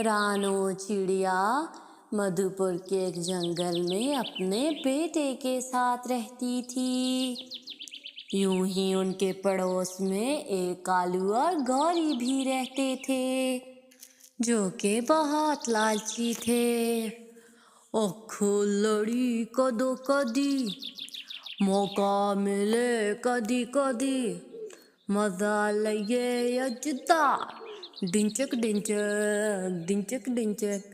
रानो चिड़िया मधुपुर के एक जंगल में अपने बेटे के साथ रहती थी। यूं ही उनके पड़ोस में एक कालू और गौरी भी रहते थे, जो कि बहुत लालची थे। अखो लड़ी कदो कदी, मौका मिले कदी कदी, मजा लगे अजदा, डिंचक डिंचक डिंचक डिंचक।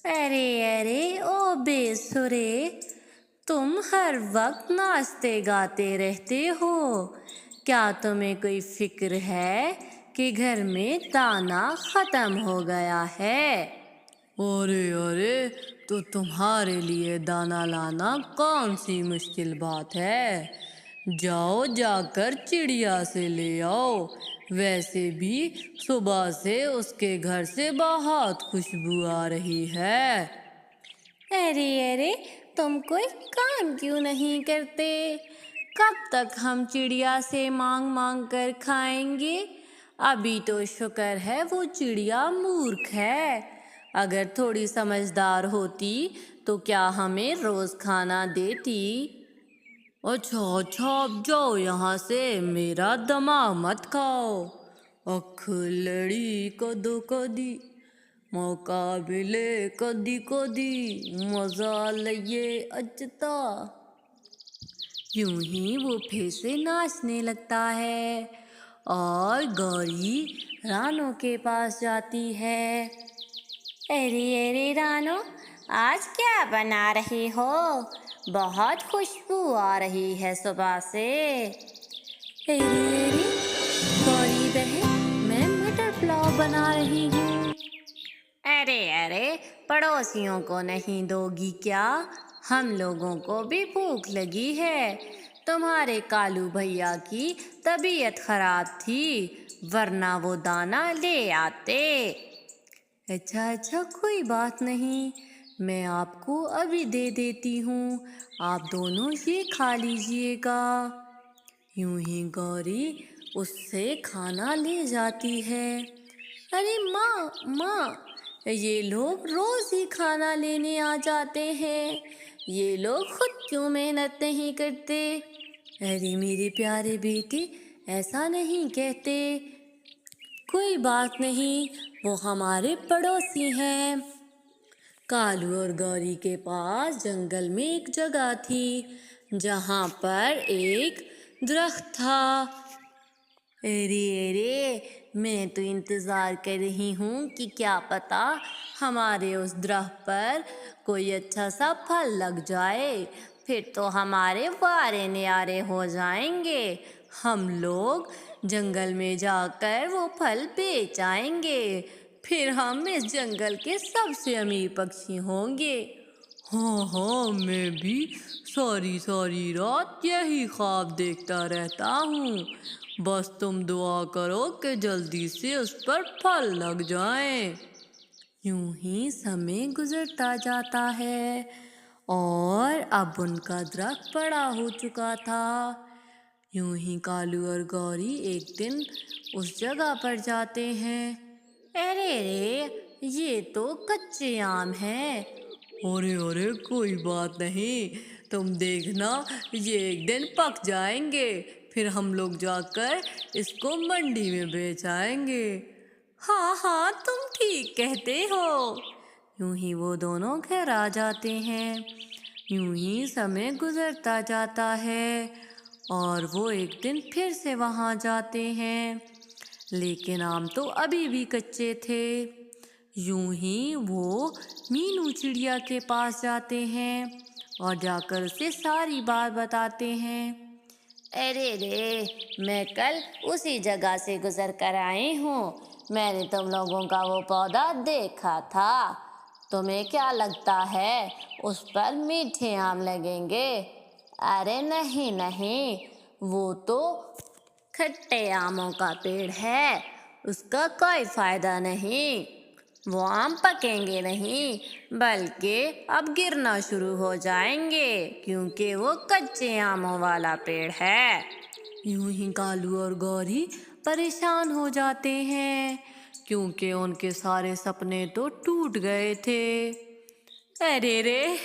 अरे अरे ओ बेसुरे, तुम हर वक्त नाचते गाते रहते हो। क्या तुम्हें कोई फिक्र है कि घर में दाना खत्म हो गया है? अरे अरे, तो तुम्हारे लिए दाना लाना कौन सी मुश्किल बात है। जाओ जाकर चिड़िया से ले आओ। वैसे भी सुबह से उसके घर से बहुत खुशबू आ रही है। अरे अरे, तुम कोई काम क्यों नहीं करते? कब तक हम चिड़िया से मांग मांग कर खाएंगे? अभी तो शुक्र है वो चिड़िया मूर्ख है। अगर थोड़ी समझदार होती तो क्या हमें रोज खाना देती? अच्छा अच्छा, अब जाओ यहाँ से, मेरा दिमाग मत खाओ। अख लड़ी कदो कदी, मौका मिले कदी कदी, मजा लगे अजता। यूं ही वो फिर से नाचने लगता है और गौरी रानो के पास जाती है। अरे अरे रानो, आज क्या बना रही हो? बहुत खुशबू आ रही है सुबह से। अरे अरे गौरी बहन, मैं मटर पुलाव बना रही हूँ। अरे अरे, पड़ोसियों को नहीं दोगी क्या? हम लोगों को भी भूख लगी है। तुम्हारे कालू भैया की तबीयत खराब थी, वरना वो दाना ले आते। अच्छा अच्छा, कोई बात नहीं, मैं आपको अभी दे देती हूँ। आप दोनों ये खा लीजिएगा। यूं ही गौरी उससे खाना ले जाती है। अरे माँ माँ, ये लोग रोज ही खाना लेने आ जाते हैं, ये लोग खुद क्यों मेहनत नहीं करते? अरे मेरे प्यारे बेटे, ऐसा नहीं कहते। कोई बात नहीं, वो हमारे पड़ोसी हैं। कालू और गौरी के पास जंगल में एक जगह थी, जहाँ पर एक दरख्त था। अरे अरे, मैं तो इंतज़ार कर रही हूँ कि क्या पता हमारे उस दरख्त पर कोई अच्छा सा फल लग जाए, फिर तो हमारे वारे न्यारे हो जाएंगे। हम लोग जंगल में जाकर वो फल बेच आएंगे, फिर हम इस जंगल के सबसे अमीर पक्षी होंगे। हाँ हाँ, मैं भी सारी सारी रात यही ख्वाब देखता रहता हूँ। बस तुम दुआ करो कि जल्दी से उस पर फल लग जाएं। यूं ही समय गुजरता जाता है और अब उनका दरख्त बड़ा हो चुका था। यूं ही कालू और गौरी एक दिन उस जगह पर जाते हैं। अरे रे, ये तो कच्चे आम हैं। अरे अरे, कोई बात नहीं, तुम देखना, ये एक दिन पक जाएंगे, फिर हम लोग जाकर इसको मंडी में बेच आएंगे। हाँ हाँ, तुम ठीक कहते हो। यूं ही वो दोनों घर आ जाते हैं। यूं ही समय गुजरता जाता है और वो एक दिन फिर से वहाँ जाते हैं, लेकिन आम तो अभी भी कच्चे थे। यूं ही वो मीनू चिड़िया के पास जाते हैं और जाकर उसे सारी बात बताते हैं। अरे रे, मैं कल उसी जगह से गुजर कर आई हूँ। मैंने तुम लोगों का वो पौधा देखा था। तुम्हें क्या लगता है उस पर मीठे आम लगेंगे? अरे नहीं नहीं, वो तो खट्टे आमों का पेड़ है, उसका कोई फायदा नहीं। वो आम पकेंगे नहीं, बल्कि अब गिरना शुरू हो जाएंगे, क्योंकि वो कच्चे आमों वाला पेड़ है। यूं ही कालू और गौरी परेशान हो जाते हैं। क्योंकि उनके सारे सपने तो टूट गए थे। अरे रे,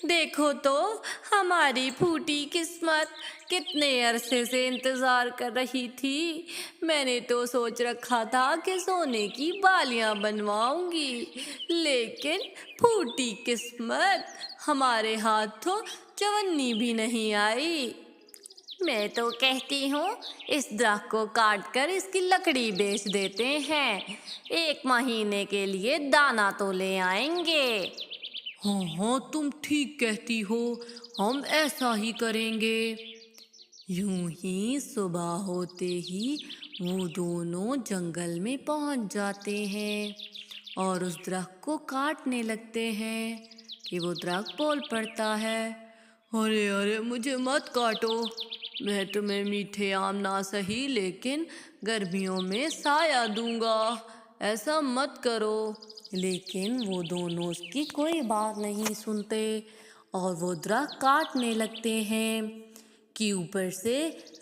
देखो तो हमारी फूटी किस्मत कितने अरसे से इंतजार कर रही थी। मैंने तो सोच रखा था कि सोने की बालियां बनवाऊंगी, लेकिन फूटी किस्मत, हमारे हाथ तो चवन्नी भी नहीं आई। मैं तो कहती हूँ इस दरख्त को काट कर इसकी लकड़ी बेच देते हैं, 1 महीने के लिए दाना तो ले आएंगे। हाँ हाँ, तुम ठीक कहती हो, हम ऐसा ही करेंगे। यूं ही सुबह होते ही वो दोनों जंगल में पहुंच जाते हैं और उस दरख्त को काटने लगते हैं कि वो दरख्त बोल पड़ता है, अरे अरे मुझे मत काटो, मैं तुम्हें मीठे आम ना सही लेकिन गर्मियों में साया दूंगा, ऐसा मत करो। लेकिन वो दोनों उसकी कोई बात नहीं सुनते और वो दरख्त काटने लगते हैं कि ऊपर से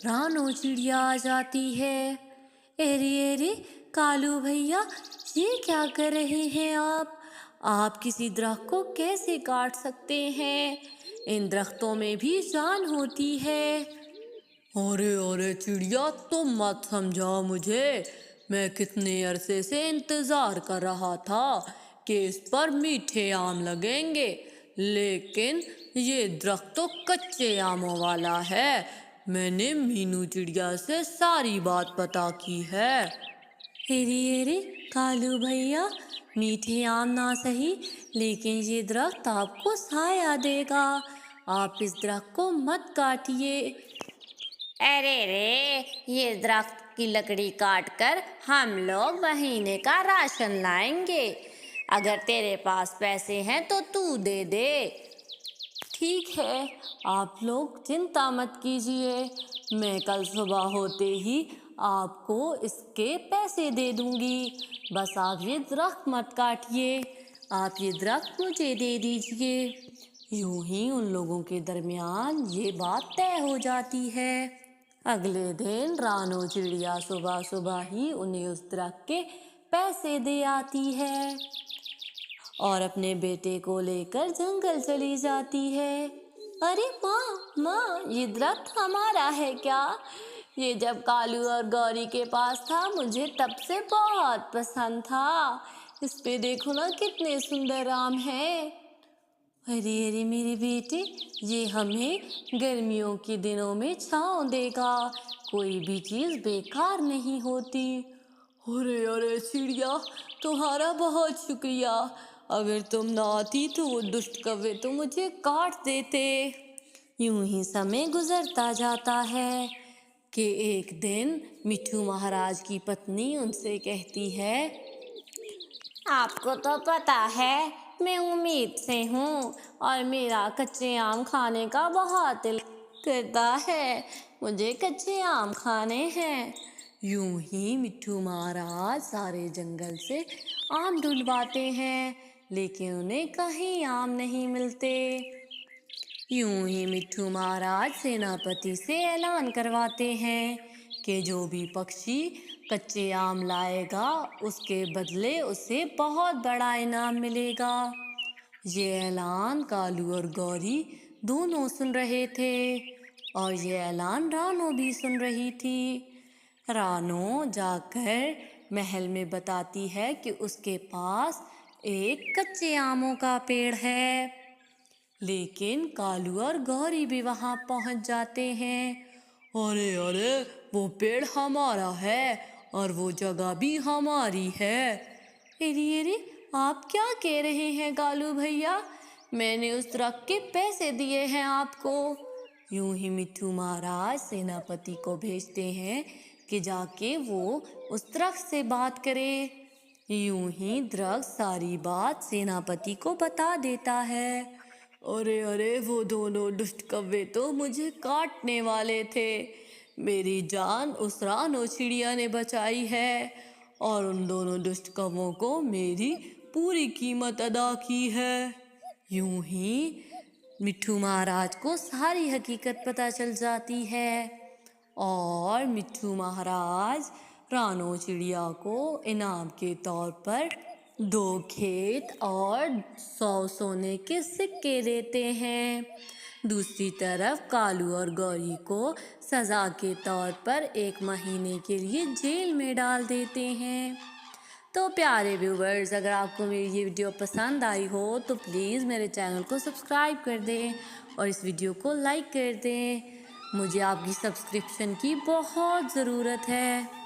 रानो चिड़िया आ जाती है। अरे अरे कालू भैया, ये क्या कर रहे हैं आप किसी दरख्त को कैसे काट सकते हैं? इन दरख्तों में भी जान होती है। अरे अरे चिड़िया, तुम मत समझाओ मुझे, मैं कितने अरसे से इंतजार कर रहा था कि इस पर मीठे आम लगेंगे, लेकिन ये दरख्त तो कच्चे आमों वाला है। मैंने मीनू चिड़िया से सारी बात पता की है। अरे अरे कालू भैया, मीठे आम ना सही लेकिन ये दरख्त आपको साया देगा, आप इस दरख्त को मत काटिए। अरे रे, ये दरख्त की लकड़ी काट कर हम लोग महीने का राशन लाएंगे, अगर तेरे पास पैसे हैं तो तू दे दे। ठीक है, आप लोग चिंता मत कीजिए, मैं कल सुबह होते ही आपको इसके पैसे दे दूंगी, बस आप ये दरख्त मत काटिए, आप ये दरख्त मुझे दे दीजिए। यूं ही उन लोगों के दरमियान ये बात तय हो जाती है। अगले दिन रानो चिड़िया सुबह सुबह ही उन्हें उस दरख्त के पैसे दे आती है और अपने बेटे को लेकर जंगल चली जाती है। अरे माँ, ये दरख्त हमारा है क्या? ये जब कालू और गौरी के पास था मुझे तब से बहुत पसंद था, इस पे देखो ना कितने सुंदर आम हैं। अरे अरे मेरे बेटे, ये हमें गर्मियों के दिनों में छाँव देगा, कोई भी चीज़ बेकार नहीं होती। अरे अरे चिड़िया, तुम्हारा बहुत शुक्रिया, अगर तुम ना आती तो वो दुष्ट कौवे तो मुझे काट देते। यूं ही समय गुजरता जाता है कि एक दिन मिट्ठू महाराज की पत्नी उनसे कहती है, आपको तो पता है मैं उम्मीद से हूँ और मेरा कच्चे आम खाने का बहुत दिल करता है, मुझे कच्चे आम खाने हैं। यूं ही मिट्ठू महाराज सारे जंगल से आम ढूंढवाते हैं, लेकिन उन्हें कहीं आम नहीं मिलते। यूं ही मिट्ठू महाराज सेनापति से ऐलान करवाते हैं कि जो भी पक्षी कच्चे आम लाएगा उसके बदले उसे बहुत बड़ा इनाम मिलेगा। ये ऐलान कालू और गौरी दोनों सुन रहे थे और ये ऐलान रानो भी सुन रही थी। रानो जाकर महल में बताती है कि उसके पास एक कच्चे आमों का पेड़ है, लेकिन कालू और गौरी भी वहां पहुंच जाते हैं। अरे अरे, वो पेड़ हमारा है और वो जगह भी हमारी है। अरे अरे, आप क्या कह रहे हैं कालू भैया, मैंने उस दरख्त के पैसे दिए हैं आपको। यूं ही मिट्ठू महाराज सेनापति को भेजते हैं कि जाके वो उस दरख्त से बात करे। यूं ही दरख्त सारी बात सेनापति को बता देता है। अरे अरे, वो दोनों दुष्ट कौवे तो मुझे काटने वाले थे, मेरी जान उस रानो चिड़िया ने बचाई है और उन दोनों दुष्ट कौवों को मेरी पूरी कीमत अदा की है। यूं ही मिट्ठू महाराज को सारी हकीकत पता चल जाती है और मिट्ठू महाराज रानो चिड़िया को इनाम के तौर पर 2 खेत और 100 सोने के सिक्के देते हैं। दूसरी तरफ कालू और गौरी को सज़ा के तौर पर 1 महीने के लिए जेल में डाल देते हैं। तो प्यारे व्यूवर्स, अगर आपको मेरी ये वीडियो पसंद आई हो तो प्लीज़ मेरे चैनल को सब्सक्राइब कर दें और इस वीडियो को लाइक कर दें। मुझे आपकी सब्सक्रिप्शन की बहुत ज़रूरत है।